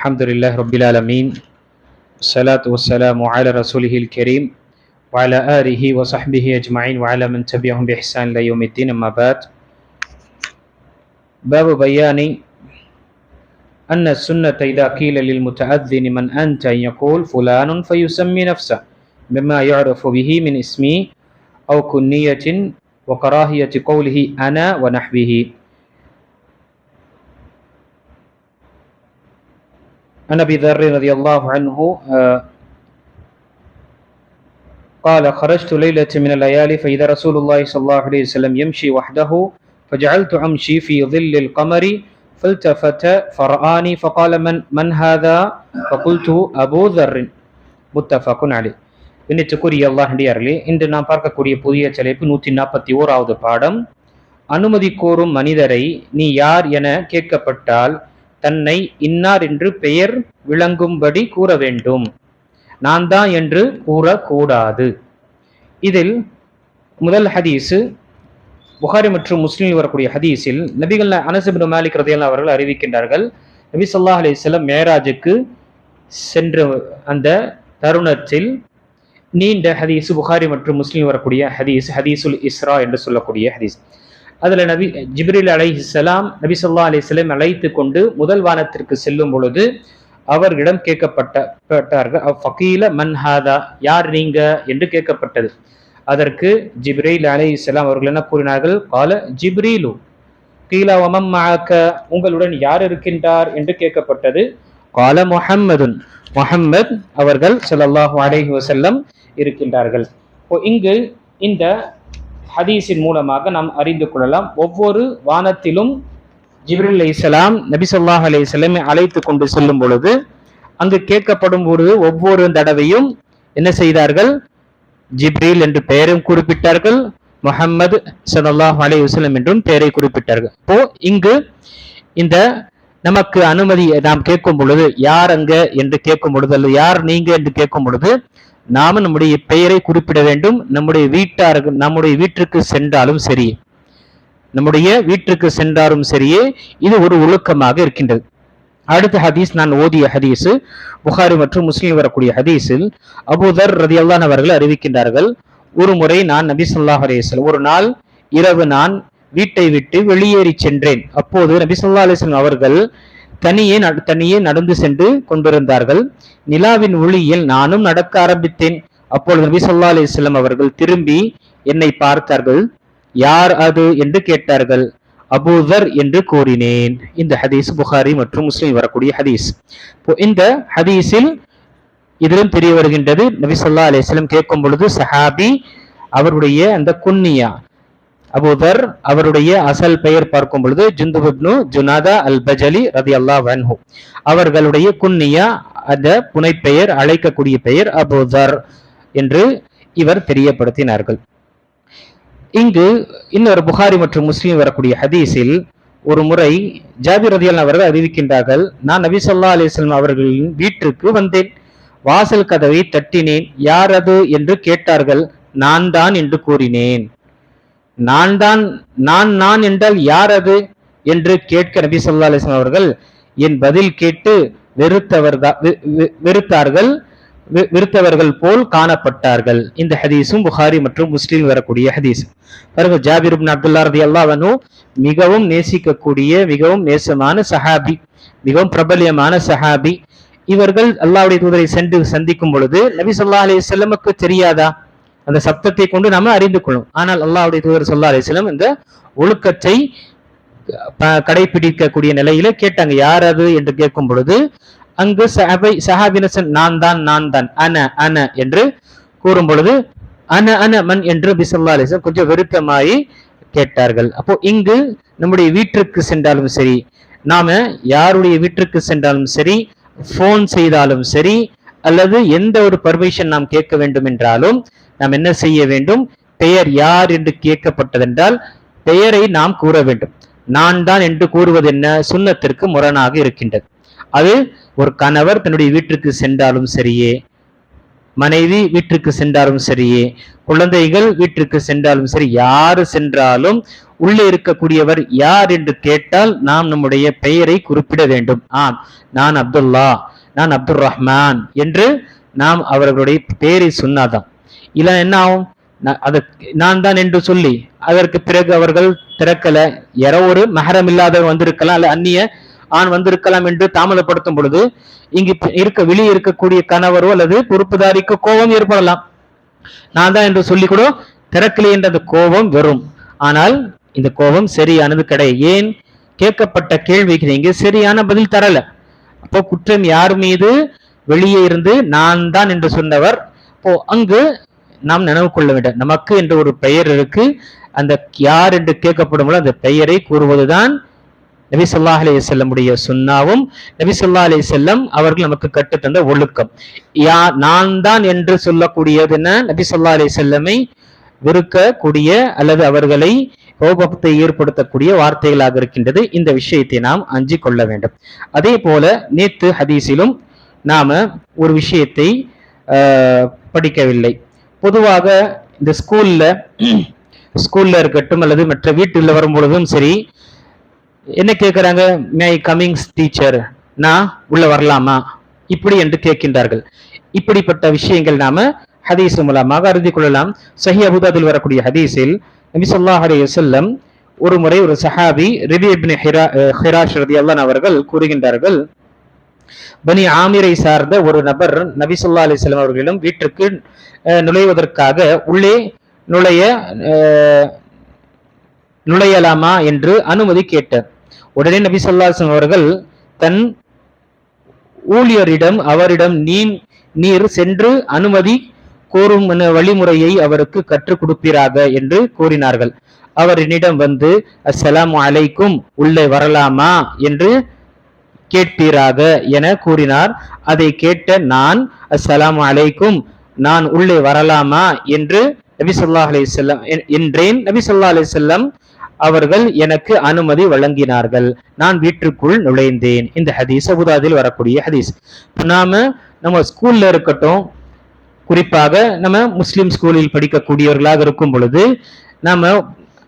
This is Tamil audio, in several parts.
الحمد لله رب العالمين والصلاة والسلام على رسوله الكريم وعلى آله وصحبه أجمعين وعلى من تبعهم بإحسان إلى يوم الدين. أما بعد، باب بيان أن السنة إذا قيل للمتأذن من أنت يقول فلان فيسمي نفسه بما يعرف به من اسمه أو كنية وكراهية قوله أنا ونحوه. عن أبي ذر رضي الله عنه قال خرجت ليلة من الليالي فإذا رسول الله صلى الله عليه وسلم يمشي وحده فجعلت أمشي في ظل القمر فالتفت فرآني فقال من هذا فقلت أبو ذر متفق عليه. இன்னிட்டுக்குரிய அல்லாஹ்டியார்களே, இன்று நாம் பார்க்கக்கூடிய புதிய தலைப்பு 141வது பாடம். அனுமதி கோரும் மனிதரை நீ யார் என கேட்கப்பட்டால் தன்னை இன்னார் என்று பெயர் விளங்கும்படி கூற வேண்டும், நான் தான் என்று கூறக்கூடாது. இதில் முதல் ஹதீஸு புகாரி மற்றும் முஸ்லிமில் வரக்கூடிய ஹதீஸில் நபிகள் அனஸ் இப்னு மாலிக் ரலியல்லாஹு அவர்கள் அறிவிக்கின்றார்கள், நபி ஸல்லல்லாஹு அலைஹி வஸல்லம் மேராஜுக்கு சென்ற அந்த தருணத்தில், நீண்ட ஹதீஸ், புகாரி மற்றும் முஸ்லிம் வரக்கூடிய ஹதீஸ், ஹதீசுல் இஸ்ரா என்று சொல்லக்கூடிய ஹதீஸ். அதில் நபி ஜிப்ரீல் அலைஹிஸ்ஸலாம் நபி ஸல்லல்லாஹு அலைஹி வஸல்லம் அழைத்து கொண்டு முதல் வானத்திற்கு செல்லும் பொழுது அவர்களிடம் கேட்கப்பட்டார்கள், ஃபகீல மன் ஹாதா, யார் நீங்க என்று கேட்கப்பட்டது. அதற்கு ஜிப்ரீல் அலைஹிஸ்ஸலாம் அவர்கள் என்ன கூறினார்கள், கால ஜிப்ரீலு கீல வமம் மஅக, உங்களுடன் யார் இருக்கின்றார் என்று கேட்கப்பட்டது. கால முஹம்மதுன், முஹம்மத் அவர்கள் ஸல்லல்லாஹு அலைஹி வஸல்லம் இருக்கின்றார்கள். இங்கு இந்த ஹதீஸின் மூலமாக நாம் அறிந்து கொள்ளலாம், ஒவ்வொரு வானத்திலும் ஜிப்ரீல் அலைஹிஸ்ஸலாம் நபி ஸல்லல்லாஹு அலைஹி வஸல்லம் அழைத்து கொண்டு செல்லும் பொழுது அங்கு கேட்கப்படும் பொழுது ஒவ்வொரு தடவையும் என்ன செய்தார்கள், ஜிப்ரீல் என்று பெயரும் குறிப்பிட்டார்கள், முஹம்மது ஸல்லல்லாஹு அலைஹி வஸல்லம் என்றும் பெயரை குறிப்பிட்டார்கள். இப்போ இங்கு இந்த நமக்கு அனுமதி நாம் கேட்கும் பொழுது, யார் அங்க என்று கேட்கும் பொழுது அல்லது யார் நீங்க என்று கேட்கும் பொழுது நாம நம்முடைய பெயரை குறிப்பிட வேண்டும். நம்முடைய வீட்டிற்கு சென்றாலும் சரி, நம்முடைய வீட்டிற்கு சென்றாலும் சரியே இது ஒரு ஒழுக்கமாக இருக்கின்றது. அடுத்த ஹதீஸ் நான் ஓதிய ஹதீஸ், புகாரி மற்றும் முஸ்லிம் வரக்கூடிய ஹதீஸில் அபூ தர் ரலியல்லாஹு அன்ஹு அவர்கள் அறிவிக்கின்றார்கள், ஒரு முறை நான் நபி ஸல்லல்லாஹு அலைஹி வஸல்லம் ஒரு நாள் இரவு நான் வீட்டை விட்டு வெளியேறி சென்றேன். அப்போது நபி ஸல்லல்லாஹு அலைஹி வஸல்லம் அவர்கள் தனியே நடந்து சென்று கொண்டிருந்தார்கள். நிலாவின் ஒளியில் நானும் நடக்க ஆரம்பித்தேன். அப்பொழுது நபி ஸல்லல்லாஹு அலைஹி வஸல்லம் அவர்கள் திரும்பி என்னை பார்த்தார்கள். யார் அது என்று கேட்டார்கள். அபூ தர் என்று கூறினேன். இந்த ஹதீஸ் புகாரி மற்றும் முஸ்லிம் வரக்கூடிய ஹதீஸ். இந்த ஹதீஸில் இதிலும் தெரிய வருகின்றது, நபி ஸல்லல்லாஹு அலைஹி வஸல்லம் கேட்கும் பொழுது சஹாபி அவருடைய அந்த குன்னியா அபூ தர் அவருடைய அசல் பெயர் பார்க்கும் பொழுது ஜுந்துப் இப்னு ஜுனாதா அல் பஜலி ரலியல்லாஹு அன்ஹு, அவர்களுடைய குன்னியா அந்த புனைப்பெயர், அழைக்கக்கூடிய பெயர் அபூ தர் என்று இவர் தெரியப்படுத்தினார்கள். இங்கு இன்னொரு புகாரி மற்றும் முஸ்லிம் வரக்கூடிய ஹதீஸில் ஒரு முறை ஜாபிர் ரலியல்லாஹு அவர்கள் அறிவிக்கின்றார்கள், நான் நபி ஸல்லல்லாஹு அலைஹி வஸல்லம் அவர்களின் வீட்டிற்கு வந்தேன். வாசல் கதவை தட்டினேன். யார் அது என்று கேட்டார்கள். நான் தான் என்று கூறினேன். நான் என்றால் யார் அது என்று கேட்க நபி ஸல்லல்லாஹு அலைஹி வஸல்லம் அவர்கள் என் பதில் கேட்டு வெறுத்தவர்கள் போல் காணப்பட்டார்கள். இந்த ஹதீஸும் புகாரி மற்றும் முஸ்லிம் வரக்கூடிய ஹதீஸ். பாருங்க, ஜாபிர் இப்னு அப்துல்லாஹ் ரலியல்லாஹு அன்ஹு மிகவும் நேசிக்கக்கூடிய, மிகவும் நேசமான சஹாபி, மிகவும் பிரபல்யமான சஹாபி. இவர்கள் அல்லாஹ்வுடைய தூதரை சென்று சந்திக்கும் பொழுது நபி ஸல்லல்லாஹு அலைஹி வஸல்லமுக்கு தெரியாதா, அந்த சப்தத்தை கொண்டு நாம அறிந்து கொள்ளும். ஆனால் அல்லாஹ்வுடைய தூதர் ஸல்லல்லாஹு அலைஹி வஸல்லம் இந்த ஒழுக்கத்தை கடைபிடிக்கக்கூடிய நிலையில கேட்டாங்க, யார் அது என்று கேட்கும் பொழுது அங்கு சஹாபினசன் நான் தான் அன என்று கூறும் பொழுது அன மன் என்று நபி ஸல்லல்லாஹு அலைஹி வஸல்லம் கொஞ்சம் விருப்பமாய் கேட்டார்கள். அப்போ இங்கு நம்முடைய வீட்டிற்கு சென்றாலும் சரி, நாம யாருடைய வீட்டிற்கு சென்றாலும் சரி, போன் செய்தாலும் சரி, அல்லது எந்த ஒரு பர்மிஷன் நாம் கேட்க வேண்டும் என்றாலும் நாம் என்ன செய்ய வேண்டும், பெயர் யார் என்று கேட்கப்பட்டதென்றால் பெயரை நாம் கூற வேண்டும். நான் தான் என்று கூறுவது என்ன, சுன்னத்திற்கு முரணாக இருக்கின்றது. அது ஒரு கணவர் தன்னுடைய வீட்டிற்கு சென்றாலும் சரியே, மனைவி வீட்டிற்கு சென்றாலும் சரியே, குழந்தைகள் வீட்டிற்கு சென்றாலும் சரி, யாரு சென்றாலும் உள்ளே இருக்கக்கூடியவர் யார் என்று கேட்டால் நாம் நம்முடைய பெயரை குறிப்பிட வேண்டும். நான் அப்துல்லா, நான் அப்துல் ரஹ்மான் என்று நாம் அவர்களுடைய பெயரை சொன்னாதான். இல்ல என்ன ஆகும், அதை நான் தான் என்று சொல்லி அதற்கு பிறகு அவர்கள் திறக்கல, யாரோ ஒரு மஹரம் இல்லாதவர் வந்திருக்கலாம், அல்ல அந்நிய ஆண் வந்திருக்கலாம் என்று தாமதப்படுத்தும் பொழுது இங்கு வெளியே இருக்கக்கூடிய கணவரோ அல்லது பொறுப்புதாரிக்கு கோபம் ஏற்படலாம். நான் தான் என்று சொல்லி கூட திறக்கலை என்ற அந்த கோபம் வரும். ஆனால் இந்த கோபம் சரியானது கிடையாது. ஏன், கேட்கப்பட்ட கேள்விக்கு நீங்க சரியான பதில் தரல. அப்போ குற்றம் யார் மீது? வெளியே இருந்து நான் தான் என்று சொன்னவர். அப்போ அங்கு நாம் நினைவு கொள்ள வேண்டும், நமக்கு என்று ஒரு பெயர் இருக்கு. அந்த யார் என்று கேட்கப்படும் போது அந்த பெயரை கூறுவதுதான் நபி ஸல்லல்லாஹு அலைஹி வஸல்லமுடைய சுன்னாவும் நபி ஸல்லல்லாஹு அலைஹி வஸல்லம் அவர்கள் நமக்கு கற்றுத்தந்த ஒழுக்கம். நான் தான் என்று சொல்லக்கூடியது என்ன, நபி ஸல்லல்லாஹு அலைஹி வஸல்லமை வெறுக்கக்கூடிய அல்லது அவர்களை கோபத்தை ஏற்படுத்தக்கூடிய வார்த்தைகளாக இருக்கின்றது. இந்த விஷயத்தை நாம் அஞ்சி கொள்ள வேண்டும். அதே போல நேத்து ஹதீஸிலும் நாம ஒரு விஷயத்தை படிக்கவில்லை. பொதுவாக இந்த ஸ்கூல்ல இருக்கட்டும் அல்லது மற்ற வீட்டில் வரும்பொழுதும் சரி, என்ன கேட்கிறாங்க, மே கமிங்ஸ் டீச்சர், நான் உள்ள வரலாமா இப்படி என்று கேட்கின்றார்கள். இப்படிப்பட்ட விஷயங்கள் நாம ஹதீஸ் மூலமாக அறிந்து கொள்ளலாம். சஹீஹ் அபூ தாவூதில் வரக்கூடிய ஹதீஸில் நபி ஸல்லல்லாஹு அலைஹி வஸல்லம் ஒரு முறை ஒரு சஹாபி ரபி இப்னு ஹிராஷ் ரலியல்லாஹு அன்ஹு அவர்கள் கூறுகின்றார்கள், பனி ஆமிரை சார்ந்த ஒரு நபர் நபி ஸல்லல்லாஹு அலைஹி வஸல்லம் அவர்களிடம் வீட்டிற்கு நுழைவதற்காக உள்ளே நுழையலாமா என்று அனுமதி கேட்டார். உடனே நபி ஸல்லல்லாஹு அலைஹி வஸல்லம் அவர்கள் தன் ஊழியரிடம் அவரிடம் நீர் சென்று அனுமதி கோரும் வழிமுறையை அவருக்கு கற்றுக் கொடுப்பீராக என்று கூறினார்கள். அவர் என்னிடம் வந்து அஸ்ஸலாமு அலைக்கும், உள்ளே வரலாமா என்று கேட்பீராக என கூறினார். அதை கேட்ட நான் அஸ்ஸலாமு அலைக்கும், நான் உள்ளே வரலாமா என்று நபி ஸல்லல்லாஹு அலைஹி வஸல்லம் என்றேன். நபி ஸல்லல்லாஹு அலைஹி வஸல்லம் அவர்கள் எனக்கு அனுமதி வழங்கினார்கள். நான் வீட்டுக்குள் நுழைந்தேன். இந்த ஹதீஸ் அபூ தாவூதில் வரக்கூடிய ஹதீஸ். நம்ம ஸ்கூல்ல இருக்கட்டும், குறிப்பாக நம்ம முஸ்லிம் ஸ்கூலில் படிக்கக்கூடியவர்களாக இருக்கும் பொழுது நாம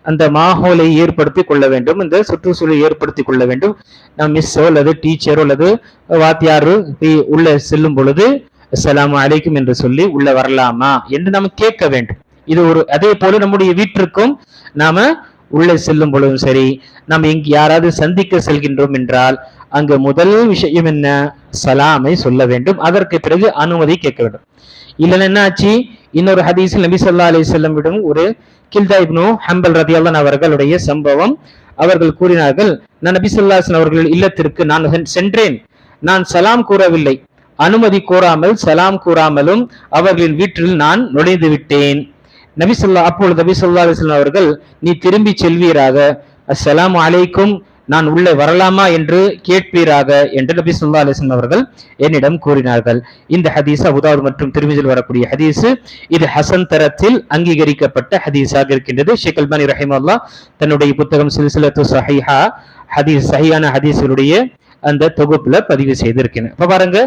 அந்த மாஹோலை ஏற்படுத்தி கொள்ள வேண்டும், இந்த சுற்றுச்சூழலை ஏற்படுத்தி கொள்ள வேண்டும். நம்ம மிஸ்ஸோ அல்லது டீச்சரோ அல்லது வாத்தியாரு உள்ள செல்லும் பொழுது அஸ்ஸலாமு அலைக்கும் என்று சொல்லி உள்ள வரலாமா என்று நம்ம கேட்க வேண்டும். இது ஒரு அதே போல நம்முடைய வீட்டிற்கும் நாம உள்ளே செல்லும் பொழுதும் சரி, நாம் இங்கு யாராவது சந்திக்க செல்கின்றோம் என்றால் அங்கு முதல் விஷயம் என்ன, சலாமை சொல்ல வேண்டும். அதற்கு பிறகு அனுமதி கேட்க வேண்டும். இல்லைன்னா என்ன ஆச்சு, இன்னொரு ஹதீஸில் நபி ஸல்லல்லாஹு அலைஹி வஸல்லம் விடம் ஒரு கில்தா இப்னு ஹம்பல் ரலியல்லாஹு அன்ஹு அவர்களுடைய சம்பவம். அவர்கள் கூறினார்கள், நான் நபி ஸல்லல்லாஹு அலைஹி வஸல்லம் அவர்கள் இல்லத்திற்கு நான் சென்றேன். நான் சலாம் கூறவில்லை, அனுமதி கோராமல் சலாம் கூறாமலும் அவர்களின் வீட்டில் நான் நுழைந்து விட்டேன். அப்பொழுது நபி ஸல்லல்லாஹு அலைஹி வஸல்லம் அவர்கள், நீ திரும்பி செல்வீராக, அஸ்ஸலாமு அலைக்கும், நான் உள்ளே வரலாமா என்று கேட்பீராக என்று நபி ஸல்லல்லாஹு அலைஹி வஸல்லம் அவர்கள் என்னிடம் கூறினார்கள். இந்த ஹதீஸ் அபூ தாவூத் மற்றும் திர்மிதியில் வரக்கூடிய ஹதீஸ். இது ஹசன் தரத்தில் அங்கீகரிக்கப்பட்ட ஹதீஸாக இருக்கின்றது. ஷேக் அல்பானி ரஹிமஹுல்லாஹ் தன்னுடைய புத்தகம் சில்சிலத்து ஸஹீஹா ஹதீஸ், சஹீஹான ஹதீஸ்களுடைய அந்த தொகுப்புல பதிவு செய்திருக்கிறேன். இப்ப பாருங்க,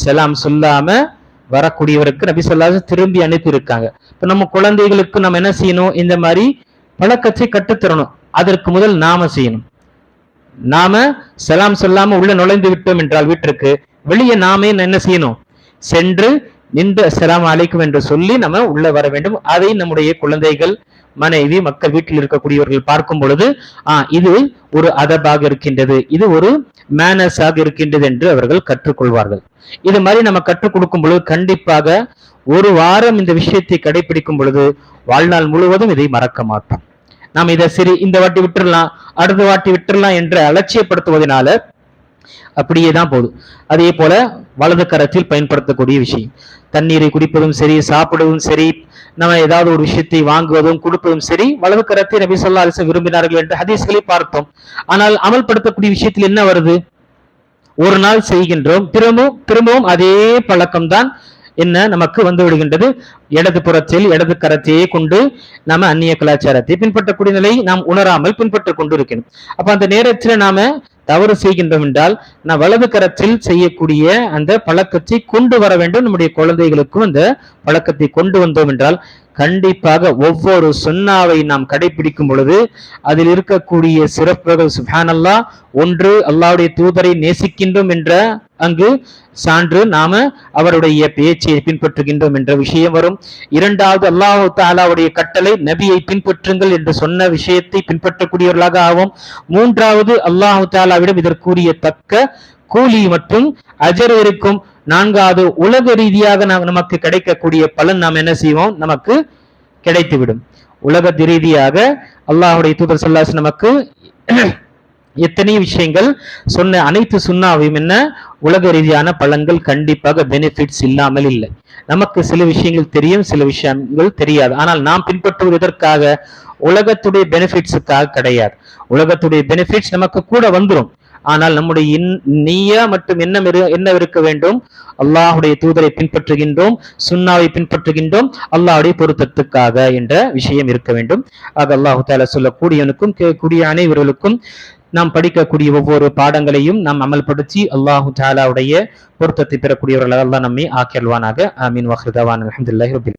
சலாம் சொல்லாம வரக்கூடியவருக்கு நபி ஸல்லல்லாஹு அலைஹி வஸல்லம் திரும்பி அனுப்பி இருக்காங்க. இப்ப நம்ம குழந்தைகளுக்கு நம்ம என்ன செய்யணும், இந்த மாதிரி பழக்கத்தை கற்றுத்தரணும். அதற்கு முதல் நாம செய்யணும். நாம சலாம் சொல்லாம உள்ள நுழைந்து விட்டோம் என்றால் வீட்டிற்கு வெளியே நாமே என்ன செய்யணும், சென்று நின்று அஸ்ஸலாமு அலைக்கும் என்று சொல்லி நம்ம உள்ள வர வேண்டும். அதை நம்முடைய குழந்தைகள், மனைவி, மக்கள், வீட்டில் இருக்கக்கூடியவர்கள் பார்க்கும் பொழுது இது ஒரு அதபாக இருக்கின்றது, இது ஒரு மேனஸாக இருக்கின்றது என்று அவர்கள் கற்றுக்கொள்வார்கள். இது மாதிரி நம்ம கற்றுக் கொடுக்கும் பொழுது கண்டிப்பாக ஒரு வாரம் இந்த விஷயத்தை கடைபிடிக்கும் பொழுது வாழ்நாள் முழுவதும் இதை மறக்க மாட்டோம். நாம் இதை சரி இந்த வாட்டி விட்டுறலாம், அடுத்த வாட்டி விட்டுறலாம் என்று அலட்சியப்படுத்துவதனால அப்படியே தான் போதும். அதே போல வலது கரத்தில் பயன்படுத்தக்கூடிய விஷயம், தண்ணீரை குடிப்பதும் சரி, சாப்பிடுவதும் சரி, நம்ம ஏதாவது ஒரு விஷயத்தை வாங்குவதும் கொடுப்பதும் சரி, வலது கரத்தை நபி ஸல்லல்லாஹு அலைஹி வஸல்லம் விரும்பினார்கள் என்று ஹதீஸ்களை பார்த்தோம். ஆனால் அமல்படுத்தக்கூடிய விஷயத்தில் என்ன வருது, ஒரு நாள் செய்கின்றோம், திரும்பவும் அதே பழக்கம்தான் என்ன நமக்கு வந்து விடுகின்றது. இடது புறத்தில் இடது கரத்தையே கொண்டு நாம அந்நிய கலாச்சாரத்தை பின்பற்றக்கூடிய நிலை நாம் உணராமல் பின்பற்றிக் கொண்டிருக்கணும். அப்ப அந்த நேரத்தில் நாம தவறு செய்கின்றோம் என்றால் நான் வலது கரத்தில் செய்யக்கூடிய அந்த பழக்கத்தை கொண்டு வர வேண்டும். நம்முடைய குழந்தைகளுக்கும் அந்த பழக்கத்தை கொண்டு வந்தோம் என்றால் கண்டிப்பாக ஒவ்வொரு சுன்னாவை நாம் கடைபிடிக்கும் பொழுது அதில் இருக்கக்கூடிய சிறப்புகள் சுப்ஹானல்லாஹ், ஒன்று அல்லாஹ்வுடைய தூதரை நேசிக்கின்றோம் என்ற அங்கு சான்று, நாம அவருடைய பேச்சை பின்பற்றுகின்றோம் என்ற விஷயம் வரும். இரண்டாவது, அல்லாஹ் தஆலாவுடைய கட்டளை நபியை பின்பற்றுங்கள் என்று சொன்ன விஷயத்தை பின்பற்றக்கூடியவர்களாக ஆவோம். மூன்றாவது, அல்லாஹ் தஆலாவிடம் இதற்குரிய தக்க கூலி மற்றும் அஜர் இருக்கும். நான்காவது, உலக ரீதியாக நமக்கு கிடைக்கக்கூடிய பலன் நாம் என்ன செய்வோம், நமக்கு கிடைத்துவிடும். உலக ரீதியாக அல்லாஹ்வுடைய தூதர் ஸல்லல்லாஹு அலைஹி வஸல்லம் நமக்கு எத்தனை விஷயங்கள் சொன்ன அனைத்து சுன்னாவையும் என்ன உலக ரீதியான பலன்கள், கண்டிப்பாக பெனிஃபிட்ஸ் இல்லாமல் இல்லை. நமக்கு சில விஷயங்கள் தெரியும், சில விஷயங்கள் தெரியாது. ஆனால் நாம் பின்பற்றுவது எதற்காக? உலகத்துடைய பெனிஃபிட்ஸுக்காக கிடையாது. உலகத்துடைய பெனிஃபிட்ஸ் நமக்கு கூட வந்துடும். ஆனால் நம்முடைய நிய்யா மற்றும் என்ன இருக்க வேண்டும்? அல்லாஹுடைய தூதரை பின்பற்றுகின்றோம், சுன்னாவை பின்பற்றுகின்றோம், அல்லாஹுடைய பொருத்தத்துக்காக என்ற விஷயம் இருக்க வேண்டும். ஆக அல்லாஹு தஆலா சொல்லக்கூடியவனுக்கும் கேட்கக்கூடிய அனைவர்களுக்கும் நாம் படிக்கக்கூடிய ஒவ்வொரு பாடங்களையும் நாம் அமல்படுத்தி அல்லாஹு தஆலாவுடைய பொருத்தத்தை பெறக்கூடியவர்களாக அல்லாஹ் நம்மை ஆக்கியல்வானாக. ஆமீன். வஹ்ரு தவானா அல்ஹம்துலில்லாஹி ரப்பில்